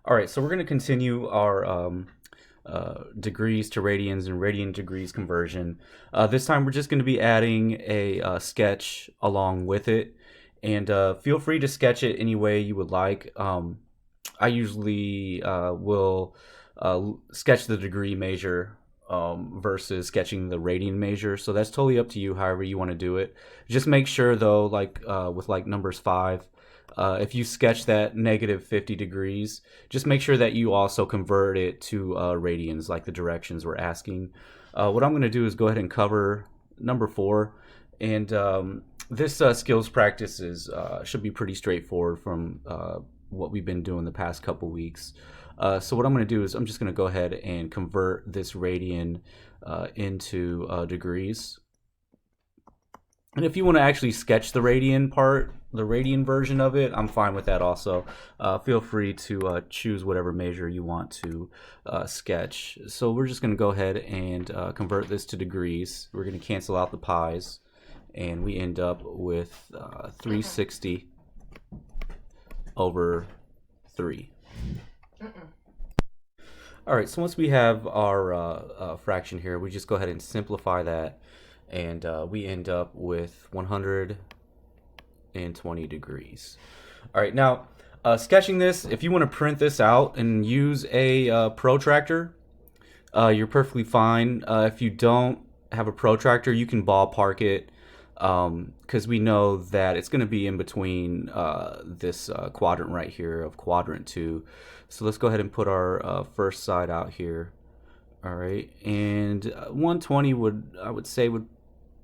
All right, so we're going to continue our degrees to radians and radian degrees conversion. This time we're just going to be adding a sketch along with it. And feel free to sketch it any way you would like. I usually will sketch the degree measure versus sketching the radian measure. So that's totally up to you, however you want to do it. Just make sure, though, like with like numbers 5, if you sketch that negative 50 degrees, just make sure that you also convert it to radians, like the directions we're asking. What I'm going to do is go ahead and cover number 4. And this skills practice should be pretty straightforward from what we've been doing the past couple weeks. So what I'm going to do is I'm just going to go ahead and convert this radian into degrees. And if you want to actually sketch the radian part, the radian version of it, I'm fine with that also. Feel free to choose whatever measure you want to sketch. So we're just going to go ahead and convert this to degrees. We're going to cancel out the pi's, and we end up with 360 over 3. All right, so once we have our fraction here, we just go ahead and simplify that, and we end up with 120 degrees. All right, now sketching this, if you want to print this out and use a protractor, you're perfectly fine. If you don't have a protractor, you can ballpark it, because we know that it's going to be in between this quadrant right here of quadrant 2. So let's go ahead and put our first side out here. All right, and 120 I would say would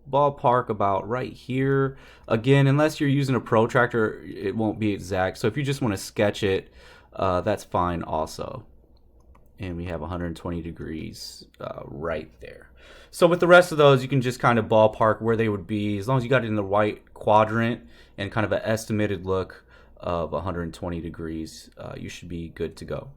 ballpark about right here. Again, unless you're using a protractor, it won't be exact. So if you just want to sketch it, that's fine also. And we have 120 degrees right there. So with the rest of those, you can just kind of ballpark where they would be. As long as you got it in the right quadrant and kind of an estimated look of 120 degrees, you should be good to go.